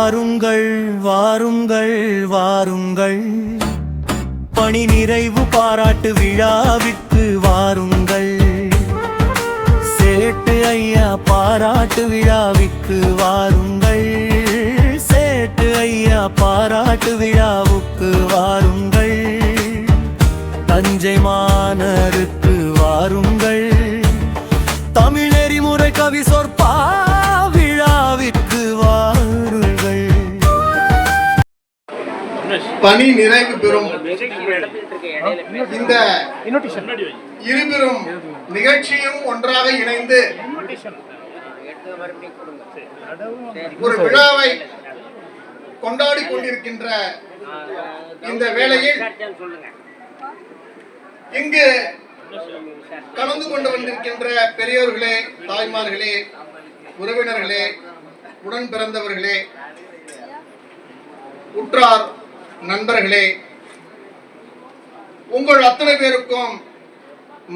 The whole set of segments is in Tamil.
வாருங்கள் வாருங்கள் வாருங்கள், பணி நிறைவு பாராட்டு விழாவிற்கு வாருங்கள். சேட்டு ஐயா பாராட்டு விழாவிற்கு வாருங்கள். சேட்டு ஐயா பாராட்டு விழாவுக்கு வாருங்கள். தஞ்சை மாநகருக்கு வாருங்கள். தமிழ் நெறிமுறை கவி சொற்பா விழாவிற்கு வாருங்கள். பணி நிறைவு பெறும் இந்த இருபெரும் நிகழ்ச்சியும் ஒன்றாக இணைந்து ஒரு விழாவை கொண்டாடி கொண்டிருக்கின்ற இந்த வேளையில் இங்கு கலந்து கொண்டு வந்திருக்கின்ற பெரியோர்களே, தாய்மார்களே, உறவினர்களே, உடன் பிறந்தவர்களே, உற்றார் நண்பர்களே, உங்கள் அத்தனை பேருக்கும்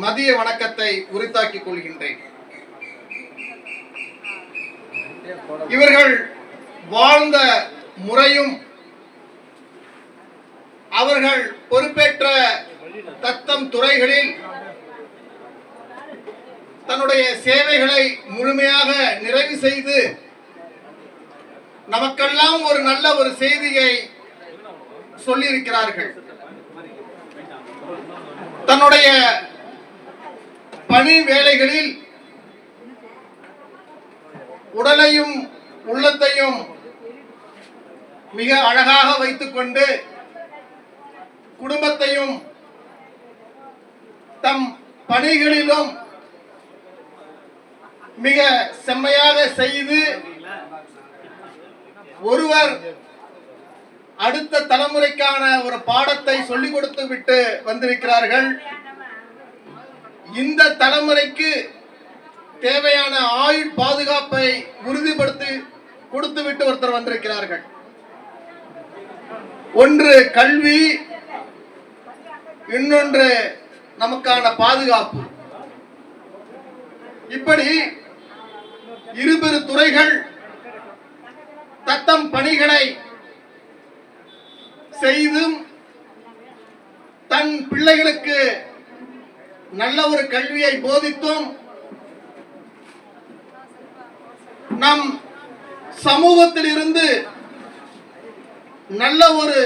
மதிய வணக்கத்தை உரித்தாக்கிக் கொள்கின்றேன். இவர்கள் வாழ்ந்த முறையும் அவர்கள் பொறுப்பேற்ற தத்தம் துறைகளில் தன்னுடைய சேவைகளை முழுமையாக நிறைவு செய்து நமக்கெல்லாம் ஒரு நல்ல ஒரு செய்தியை சொல்லியிருக்கிறார்கள். தன்னுடைய பணி வேலைகளில் உடலையும் உள்ளத்தையும் மிக அழகாக வைத்துக் கொண்டு குடும்பத்தையும் தம் பணிகளிலும் மிக செம்மையாக செய்து ஒருவர் அடுத்த தலைமுறைக்கான ஒரு பாடத்தை சொல்லிக் கொடுத்து விட்டு வந்திருக்கிறார்கள். இந்த தலைமுறைக்கு தேவையான ஆயுள் பாதுகாப்பை உறுதிப்படுத்தி கொடுத்து விட்டு ஒருத்தர் வந்திருக்கிறார்கள். ஒன்று கல்வி, இன்னொன்று நமக்கான பாதுகாப்பு. இப்படி இருபெரு துறைகள் தத்தம் பணிகளை செய்தும் தன் பிள்ளைகளுக்கு நல்ல ஒரு கல்வியை போதித்தும் நம் சமூகத்தில் இருந்து நல்ல ஒரு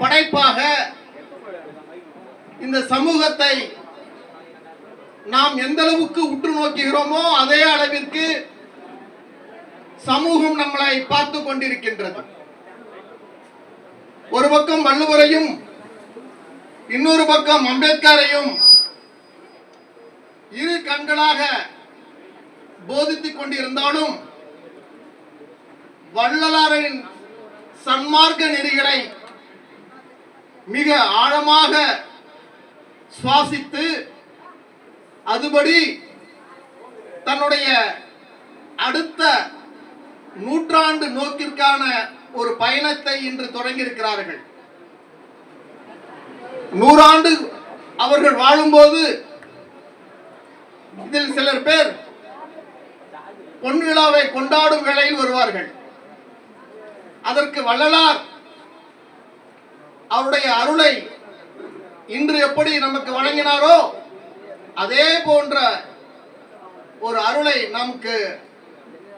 படைப்பாக இந்த சமூகத்தை நாம் எந்த அளவுக்கு உற்று நோக்குகிறோமோ அதே அளவிற்கு சமூகம் நம்மளை பார்த்து கொண்டிருக்கின்றது. ஒரு பக்கம் வள்ளுவரையும் இன்னொரு பக்கம் அம்பேத்கரையும் இரு கண்களாக போதித்துக் கொண்டிருந்தாலும் வள்ளலாரின் சன்மார்க்க நெறிகளை மிக ஆழமாக சுவாசித்து அதுபடி தன்னுடைய அடுத்த நூற்றாண்டு நோக்கிற்கான ஒரு பயணத்தை இன்று தொடங்கி இருக்கிறார்கள். 100 ஆண்டு அவர்கள் வாழும்போது இதில் சிலர் பேர் பொன் விழாவை கொண்டாடும் வேளையில் வருவார்கள். அதற்கு வள்ளலார் அவருடைய அருளை இன்று எப்படி நமக்கு வழங்கினாரோ அதே போன்ற ஒரு அருளை நமக்கு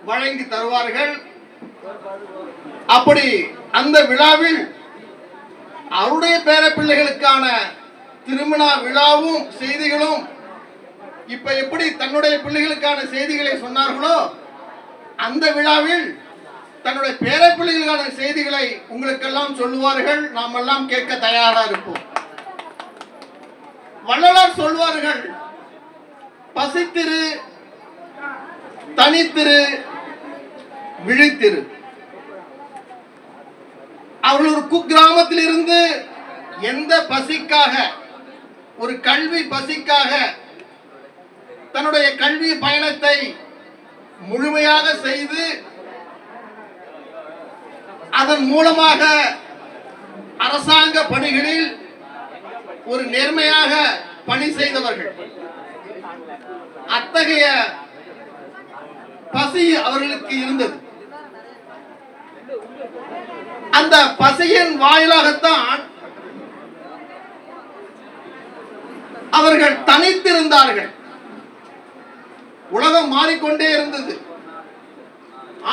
வழங்கி தருவார்கள். அப்படி அந்த விழாவில் அவருடைய பேர பிள்ளைகளுக்கான திருமண விழாவும் செய்திகளும் இப்ப எப்படி தன்னுடைய பிள்ளைகளுக்கான செய்திகளை சொன்னார்களோ அந்த விழாவில் தன்னுடைய பேர பிள்ளைகளுக்கான செய்திகளை உங்களுக்கெல்லாம் சொல்லுவார்கள். நாம் எல்லாம் கேட்க தயாராக இருப்போம். வள்ளலார் சொல்வார்கள், பசித்திரு, தனித்திரு, விழித்திரு. அவர்கள் ஒரு குக்கிராமத்தில் இருந்து எந்த பசிக்காக, ஒரு கல்வி பசிக்காக தன்னுடைய கல்வி பயணத்தை முழுமையாக செய்து அதன் மூலமாக அரசாங்க பணிகளில் ஒரு நேர்மையாக பணி செய்தவர்கள். அத்தகைய பசி அவர்களுக்கு இருந்தது. அந்த பசியின் வாயிலாகத்தான் அவர்கள் தனித்திருந்தார்கள். உலகம் மாறிக்கொண்டே இருந்தது,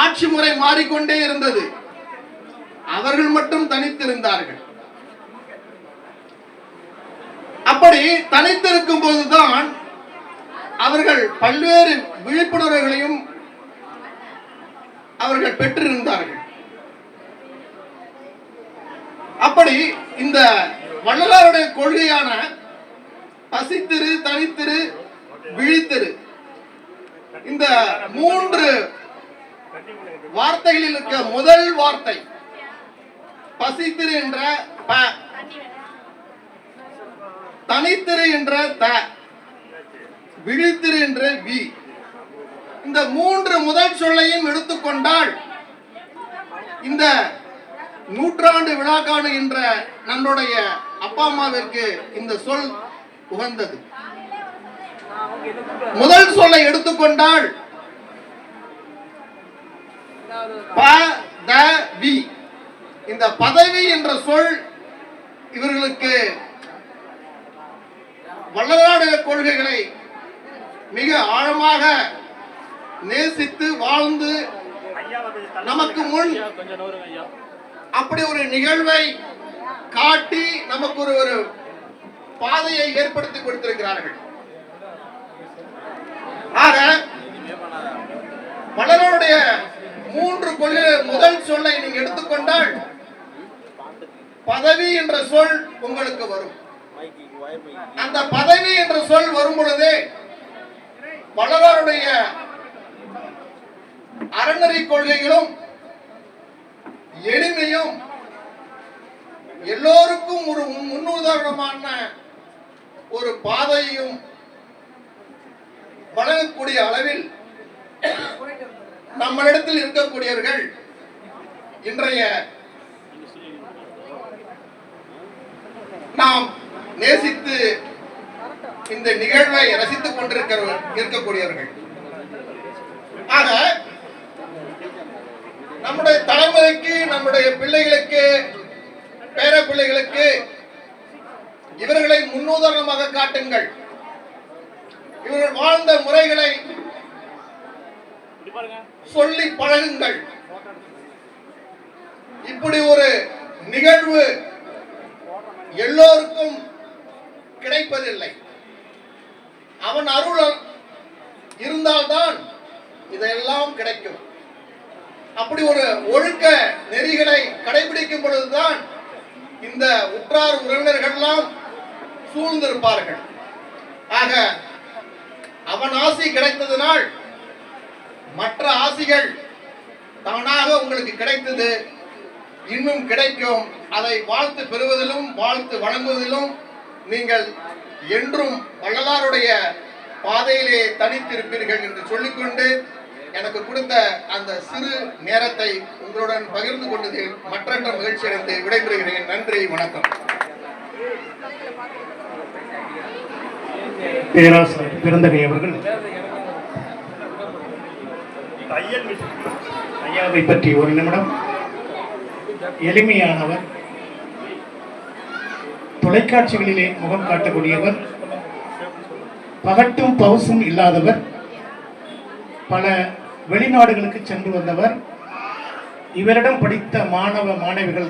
ஆட்சி முறை மாறிக்கொண்டே இருந்தது, அவர்கள் மட்டும் தனித்திருந்தார்கள். அப்படி தனித்திருக்கும் போதுதான் அவர்கள் பல்வேறு விழிப்புணர்வுகளையும் அவர்கள் பெற்றிருந்தார்கள். அப்படி இந்த வள்ளலாருடைய கொள்கையான பசித்திரு, தனித்திரு, விழித்திரு, இந்த 3 வார்த்தைகளில் இருக்க முதல் வார்த்தை பசித்திரு என்ற ப, தனித்திரு என்ற த, விழித்திரு என்ற வி. இந்த 3 முதல் சொல்லையும் எடுத்துக்கொண்டால் இந்த நூற்றாண்டு விழா காணுகின்ற நம்முடைய அப்பா அம்மாவிற்கு இந்த சொல் உகந்தது. முதல் சொல்லை எடுத்துக்கொண்டால் பதவி, இந்த பதவி என்ற சொல் இவர்களுக்கு வள்ளலாருடைய கொள்கைகளை மிக ஆழமாக நேசித்து வாழ்ந்து நமக்கு முன் அப்படி ஒரு நிகழ்வை காட்டி நமக்கு ஒரு பாதையை ஏற்படுத்தி கொடுத்திருக்கிறார்கள். ஆக வள்ளலாருடைய 3 கொள்கை முதல் சொல்லை நீங்க எடுத்துக்கொண்டால் பதவி என்ற சொல் உங்களுக்கு வரும். அந்த பதவி என்ற சொல் வரும் பொழுதே வள்ளலாருடைய அறநெறி கொள்கைகளும் எளிமையும் எல்லோருக்கும் ஒரு முன்னுதாரணமான ஒரு பாதையும் வழங்கக்கூடிய அளவில் நம்மளிடத்தில் இருக்கக்கூடியவர்கள் இன்றைய நாம் நேசித்து இந்த நிகழ்வை ரசித்துக் இருக்கக்கூடியவர்கள். ஆக நம்முடைய தலைமுறைக்கு, நம்முடைய பிள்ளைகளுக்கு, பேர பிள்ளைகளுக்கு இவர்களை முன்னுதாரணமாக காட்டுங்கள். இவர்கள் வாழ்ந்த முறைகளை சொல்லி பழகுங்கள். இப்படி ஒரு நிகழ்வு எல்லோருக்கும் கிடைப்பதில்லை. அவன் அருள் இருந்தால்தான் இதெல்லாம் கிடைக்கும். அப்படி ஒரு ஒழுக்க நெறிகளை கடைபிடிக்கும் பொழுதுதான் இந்த உற்றார் உறவினர்கள்லாம் சூழ்ந்திருப்பார்கள். ஆக அவன் ஆசி கிடைத்ததனால் மற்ற ஆசிகள் தானாக உங்களுக்கு கிடைத்தது, இன்னும் கிடைக்கும். அதை வாழ்த்து பெறுவதிலும் வாழ்த்து வழங்குவதிலும் நீங்கள் என்றும் வள்ளலாருடைய பாதையிலே தனித்திருப்பீர்கள் என்று சொல்லிக்கொண்டு எனக்கு கொடுத்த அந்த சிறு நேரத்தை உங்களுடன் பகிர்ந்து கொண்டதில் மற்றற்ற மகிழ்ச்சி அடைந்து விடைபெறுகிறேன். நன்றி, வணக்கம். பேராசிரியர் பிறந்தகை அவர்கள் ஐயாவை பற்றி ஒரு நிமிடம். எளிமையானவர், தொலைக்காட்சிகளிலே முகம் காட்டக்கூடியவர், பகட்டும் பவுசும் இல்லாதவர், பல வெளிநாடுகளுக்கு சென்று வந்தவர். இவரிடம் படித்த மாணவ மாணவிகள்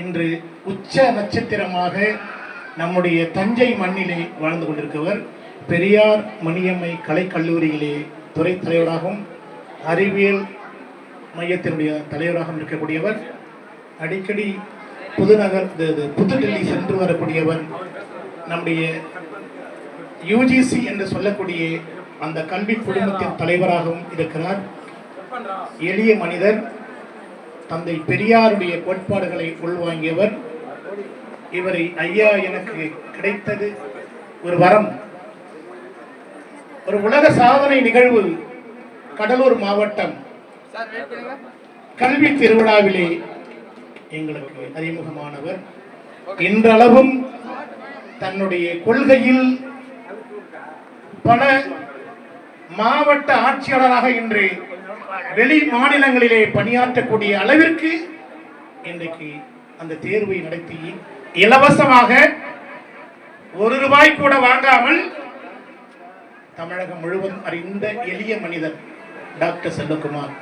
இன்று உச்ச நட்சத்திரமாக நம்முடைய தஞ்சை மண்ணிலே வாழ்ந்து கொண்டிருக்கிறவர். பெரியார் மணியம்மை கலைக்கல்லூரியிலே துறை தலைவராகவும் அறிவியல் மையத்தினுடைய தலைவராகவும் இருக்கக்கூடியவர். அடிக்கடி புதுடெல்லி சென்று வரக்கூடியவர். நம்முடைய யூஜிசி என்று சொல்லக்கூடிய அந்த கல்வி குழுமத்தின் தலைவராகவும் இருக்கிறார். எளிய மனிதர், தந்தை பெரியாருடைய கோட்பாடுகளை உள்வாங்கியவர். இவரை ஐயா எனக்கு கிடைத்தது ஒரு வரம். ஒரு உலக சாதனை நிகழ்வு கடலூர் மாவட்டம் கல்வி திருவிழாவிலே எங்களுக்கு அறிமுகமானவர். இன்றளவும் தன்னுடைய கொள்கையில் பல மாவட்ட ஆட்சியாளராக இன்று வெளி மாநிலங்களிலே பணியாற்றக்கூடிய அளவிற்கு இன்றைக்கு அந்த தேர்வை நடத்தி இலவசமாக ₹1 கூட வாங்காமல் தமிழகம் முழுவதும் அறிந்த எளிய மனிதர் டாக்டர் செல்வகுமார்.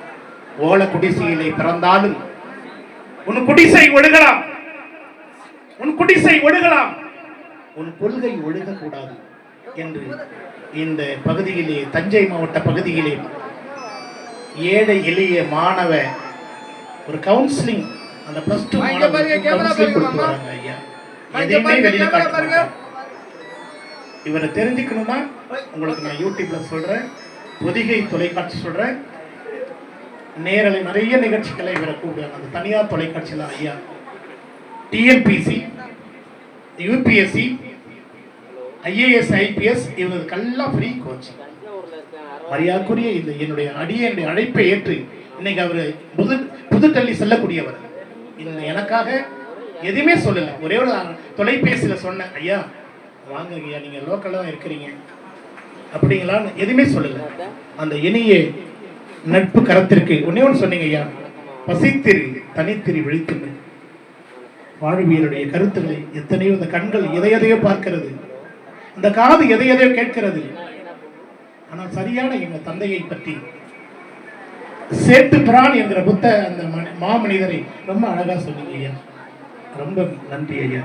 ஓல குடிசையிலே பிறந்தாலும் உன் குடிசை ஒழுகலாம், உன் குடிசை ஒழுகலாம், உன் கொள்கை ஒழுகக்கூடாது என்று இந்த பகுதியிலே, தஞ்சை மாவட்ட பகுதியிலே ஏழை எளிய மாணவ ஒரு கவுன்சிலிங், அந்த +2 கவுன்சிலிங் கொடுத்து வராங்க ஐயா. எதையுமே வெளியில காட்ட மாட்டாங்க. இவரை தெரிஞ்சுக்கணும்னா உங்களுக்கு நான் யூடியூப்ல சொல்றேன், பொதிகை தொலைக்காட்சி சொல்றேன், நேரலை நிறைய நிகழ்ச்சிகளை இவரை கூப்பிடுவாங்க. அந்த தனியார் தொலைக்காட்சியில் ஐயா டிஎன்பிசி, யூபிஎஸ்சி, IAS, IPS இவருக்கெல்லாம் ஃப்ரீ கோச்சிங். மரியாதைக்குரிய இந்த என்னுடைய அழைப்பை ஏற்று இன்னைக்கு அவர் புதுடெல்லி செல்லக்கூடியவர். இந்த எனக்காக எதுவுமே சொல்லலை, ஒரே ஒரு தொலைபேசியில் சொன்னேன், ஐயா வாங்க ஐயா நீங்கள் லோக்கலில் தான் இருக்கிறீங்க அப்படிங்களான்னு எதுவுமே சொல்லலை. அந்த இனிய நட்பு கரத்திற்கு ஒன்னே ஒன்று சொன்னீங்க ஐயா, பசித்திரு தனித்திரி விழித்துண்டு. வாழ்வியலுடைய கருத்துக்களை எத்தனையோ, இந்த கண்கள் எதையதையோ பார்க்கிறது, இந்த காது எதையதையோ கேட்கிறது. ஆனால் சரியான எங்க தந்தையை பற்றி சேட்டு பிரான் என்கிற அந்த மாமனிதரை ரொம்ப அழகா சொன்னீங்க ஐயா. ரொம்ப நன்றி ஐயா.